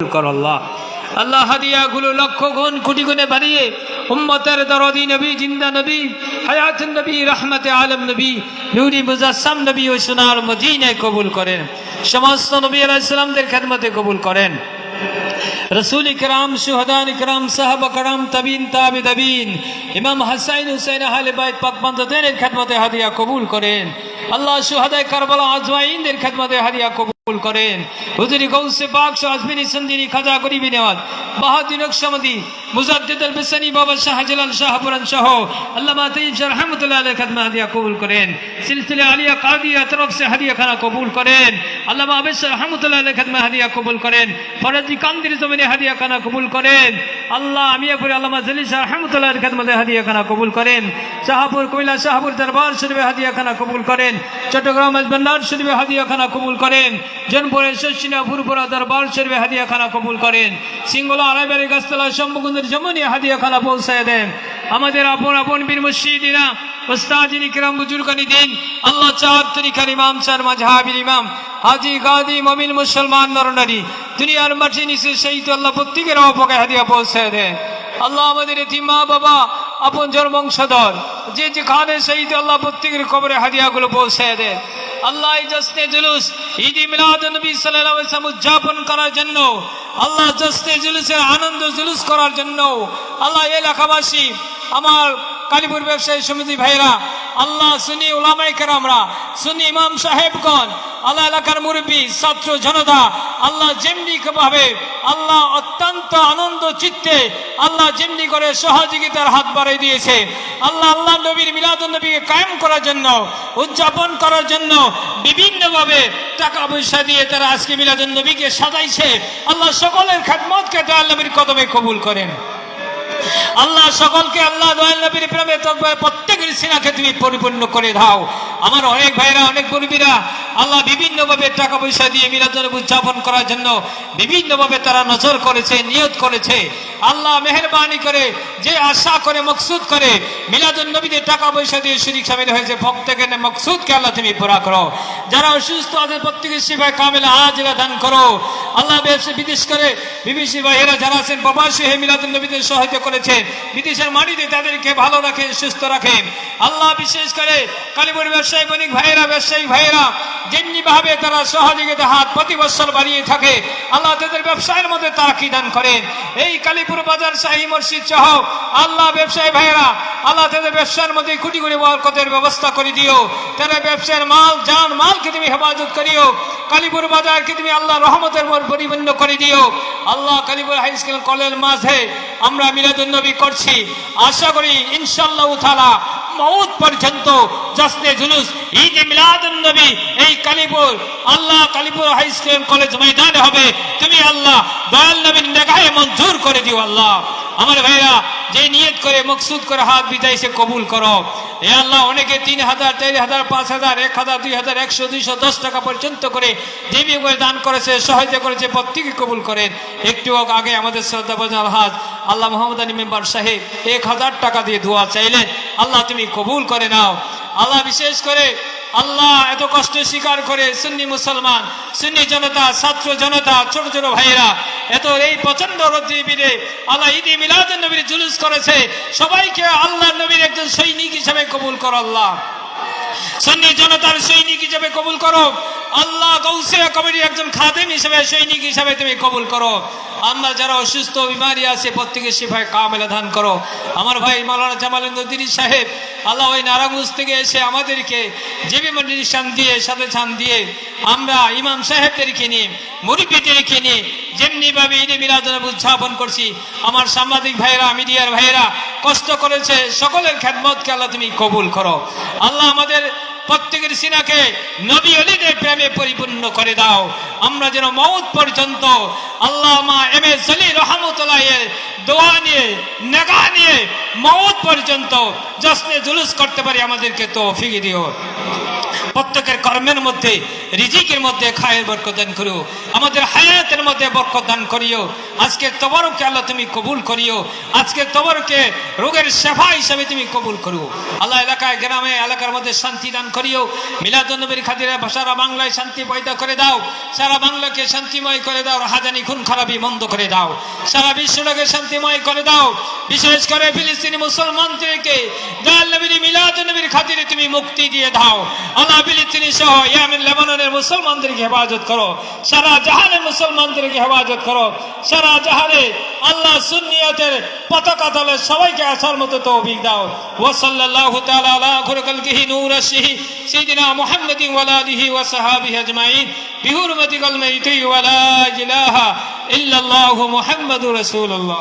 কর আল্লাহ। আল্লাহ হাদিয়াগুলো লক্ষ গুণ কোটি গুণে বাড়িয়ে উম্মতের দরদি নবী, জিন্দা নবী, হায়াতুন নবী, রহমতে আলম নবী, নূরি মুজাসসাম নবী ও সোনার মদিনায় কবুল করেন। সমস্ত নবী আলাইহিস সালামদের খেদমতে কবুল করেন। রসুল ইকরাম, শুহাদান ইকরাম, সাহাবা کرام, তাবিন, তাবি তাবিন, ইমাম হাসান হুসাইন আহলে বাইত পাক বান্দাদের খেদমতে হাদিয়া কবুল করেন। আল্লাহ শুহাদায়ে কারবালা আজমাইনদের খেদমতে হাদিয়া কবুল করেন। হুজুরি গৌসে পাক শাহ আজমিরি সন্দিনী খাজা গরিবি নেওয়াজ বাহাদুর নকশবন্দি মুজাদ্দিদ আল বিসানি বাবা শাহজালাল শাহপুরান সহ আল্লামা তৈয়ব শাহ রহমাতুল্লাহ আলাইহি খেদমত হাদিয়া কবুল করেন। সিলসিলা আলিয়া কাদিয়া তরফ से হাদিয়া খানা কবুল করেন। আল্লামা আবেদ শাহ রহমাতুল্লাহ আলাইহি খেদমত হাদিয়া কবুল করেন। ফরজি কান্দির জমিনে হাদিয়া খানা কবুল করেন। আল্লাহ মিয়াপুর আল্লামা জলিল শাহ রহমাতুল্লাহ আলাইহি খেদমতে হাদিয়া খানা কবুল করেন। শাহপুর কুমিল্লা শাহপুর দরবার শরীফে হাদিয়া খানা কবুল করেন। চট্টগ্রাম বান্দার শরীফে হাদিয়া খানা কবুল করেন। জনপুরের শশিনা ফুরপুরা দরবার শরীফে হাদিয়া খানা কবুল করেন। সিঙ্গলা আড়াইবাড়ি গাছতলা শম্ভুকুন্দের জমনি হাদিয়া খানা পৌঁছায় দেন। আমাদের আপন আপন বীর মুর্শিদিনা উস্তাদিন ইকরাম বুজুর্গানি দিন আল্লাহ চার তরিকার ইমাম চার মাযহাবের ইমাম হাজি গাদি মুমিন মুসলমান নরনারী দুনিয়ার মাটি নিচে শহীদ আল্লাহ প্রত্যেকের অপকে হাদিয়া পৌঁছায় দেন। আল্লাহ আমাদের এতিম মা বাবা আপন জন বংশধর যে যেখানে শহীদ আল্লাহ প্রত্যেকের কবরে হাদিয়াগুলো পৌঁছায় দেন। আল্লাহ এই জশ্নে জুলুস ঈদ মিলাদ নবী সাল্লাল্লাহু আলাইহি ওয়াসাল্লাম উদযাপন করার জন্য, আল্লাহ জশ্নে জুলুসের আনন্দ জুলুস করার জন্য আল্লাহ এলাকাবাসী আমার কালীপুর ব্যবসায়ী সমিতি ভাইরা, আল্লাহ সুন্নি উলামায়ে কেরামরা, সুন্নি ইমাম সাহেবগণ, আল্লাহ এলাকার মুরব্বী, ছাত্র জনতা, আল্লাহ যেমনি ভাবে আল্লাহ অত্যন্ত আনন্দ চিত্তে আল্লাহ যেমনি করে সহযোগিতার হাত বাড়াই দিয়েছে। আল্লাহ আল্লাহ নবীর মিলাদুন নবীকে কায়েম করার জন্য, উদযাপন করার জন্য বিভিন্নভাবে টাকা পয়সা দিয়ে তারা আজকে মিলাদুন নবীকে সাজাইছে। আল্লাহ সকলের খেদমতকে দয়াল নবীর কদমে কবুল করেন। আল্লাহ সকলকে আল্লাহ দয়াল নবীর প্রেমে প্রত্যেকের সিনাকে তুমি পরিপূর্ণ করে দাও। আমার অনেক ভাইরা, অনেক মুরব্বীরা আল্লাহ বিভিন্নভাবে টাকা পয়সা দিয়ে মিলাদুন নবী উদযাপন করার জন্য বিভিন্নভাবে তারা নজর করেছে, নিয়ত করেছে। আল্লাহ মেহেরবানি করে যে আশা করে মকসুদ করে মিলাদুন নবীতে টাকা পয়সা দিয়ে শরীক শামিল হয়েছে, প্রত্যেকের মকসুদকে আল্লাহ তুমি পুরা করো। যারা অসুস্থ আছে প্রত্যেকের শিফায়ে কামিলা আজিলা দান করো। আল্লাহ বিদেশ করে বিদেশি ভাইয়েরা যারা আছেন প্রবাসী হয়ে মিলাদুন নবীতে সহায়তা করেছে, বিদেশের মাটিতে তাদেরকে ভালো রাখেন, সুস্থ রাখেন। আল্লাহ বিশেষ করে কালীপুর ব্যবসায়ী বণিক ভাইয়েরা, ব্যবসায়ী ভাইয়েরা যেমনি ভাবে তারা সহযোগিতা হাত প্রতি বছর বাড়িয়ে থাকে, আল্লাহ তাদের ব্যবসায়ের মধ্যে তারাকি দান করেন। এই কালীপুর বাজার শাহী মসজিদ সহ আল্লাহ ব্যবসায়ী ভাইয়েরা আল্লাহ তাদের ব্যবসার মধ্যে কোটি কোটি বরকতের ব্যবস্থা করে দিও। তারা ব্যবসার মাল জান মালকে তুমি হেফাজত করিও। কালীপুর বাজারকে তুমি আল্লাহ রহমতের উপর পরিপূর্ণ করে দিও। আল্লাহ কালীপুর হাই স্কুল কলেজ মাঝে আমরা মিলাদুন নবী করছি, আশা করি ইনশাআল্লাহ তাআলা মউত পর্যন্ত জশ্নে জুলুস ঈদ মিলাদুন নবী এই কালীপুর আল্লাহ কালীপুর হাই স্কুল কলেজ ময়দানে হবে। তুমি আল্লাহ দয়াল নবীর নেগাহে মঞ্জুর করে দিও। আল্লাহ আমার ভাইরা যে নিয়ত করে মকসুদ করে হাত বিদাইছে কবুল করো। এ আল্লাহ অনেকে 3000, 4000, 5000, 1000, 2000, 100, 210 টাকা পর্যন্ত করে যেভাবে দান করেছে, সহায়তা করেছে, প্রত্যেকে কবুল করেন। একটু আগে আমাদের শ্রদ্ধাভাজন আলহাজ আল্লাহ মোহাম্মদ আলী মেম্বার সাহেব 1000 টাকা দিয়ে দোয়া চাইলেন, আল্লাহ তুমি কবুল করে নাও। আল্লাহ বিশেষ করে আল্লাহ এত কষ্ট স্বীকার করে সুন্নি মুসলমান, সুন্নি জনতা, ছাত্র জনতা, ছোট ছোট ভাইয়েরা এত এই প্রচন্ড রোদ্রে আল্লাহ ঈদ মিলাদুন নবীর জুলুস করেছে। সবাইকে আল্লাহ নবীর একজন সৈনিক হিসেবে কবুল করো। আল্লাহ সুন্নি জনতার সৈনিক হিসেবে কবুল করো। আল্লাহ গৌসে কমিটির একজন খাদেম হিসেবে, সৈনিক হিসেবে তুমি কবুল করো। আমরা যারা অসুস্থ বিমারি আছে প্রত্যেকের শিফায়ে কামিলা দান করো। আমার ভাই মাওলানা জামালউদ্দিন সাহেব আল্লাহ ওই নারায়ণগঞ্জ থেকে এসে আমাদেরকে জিবি মন্ডিশন দিয়ে সাথে ছান দিয়ে আমরা ইমাম সাহেবদেরকে নিয়ে মুরব্বীদেরকে নিয়ে যেমনিভাবে ঈদে মিলাদুন নবী উদযাপন করছি, আমার সাংবাদিক ভাইয়েরা, মিডিয়ার ভাইয়েরা কষ্ট করেছে, সকলের খেদমতকে আল্লাহ তুমি কবুল করো। আল্লাহ আমাদের প্রত্যেকের সিনাকে নবী ওলিদের প্রেমে পরিপূর্ণ করে দাও। আমরা যেন মউত পর্যন্ত আল্লাহ মা এম এ জলি রহমতুল্লাহ এর দোয়া নিয়ে নেগা নিয়ে মউত পর্যন্ত জশ্নে জুলুস করতে পারি, আমাদেরকে তৌফিক দিও। প্রত্যেকের কর্মের মধ্যে, রিজিকের মধ্যে খায়ের বরকত দান করো, আমাদের হায়াতের মধ্যে বরকত দান করিও। আজকে তবরকে আল্লাহ তুমি কবুল করিও, আজকে তবরকে রোগের শেফা হিসেবে তুমি কবুল করো। আল্লাহ এলাকায় গ্রামে এলাকার মধ্যে শান্তি দান করিও। মিলাদুন নবীর খাতিরে সারা বাংলায় শান্তি পয়দা করে দাও, সারা বাংলাকে শান্তিময় করে দাও, রাহাজানি খুন খারাপি বন্ধ করে দাও, সারা বিশ্বটাকে শান্তিময় করে দাও। বিশেষ করে ফিলিস্তিনি মুসলমানদেরকে দয়াল নবীর মিলাদুন নবীর খাতিরে তুমি মুক্তি দিয়ে দাও। আল্লাহ ফিলিস্তিনি সহ ইয়েমেন লেবাননের মুসলমানদেরকে হেফাজত করো, সারা জাহানের মুসলমানদেরকে হেফাজত করো, সারা জাহানে আল্লাহ সুন্নিয়তের পতাকা তলে সবাইকে আসার মতো তৌফিক দাও। ওয়া সাল্লাল্লাহু তাআলা আলা খায়রিহি নূরিহি সাইয়্যিদিনা মুহাম্মাদিন ওয়া আলিহি ওয়া সাহাবিহি আজমাইন বিহুরমাতি কালিমাতি ওয়া লা ইলাহা ইল্লাল্লাহু মুহাম্মাদুর রাসূলুল্লাহ।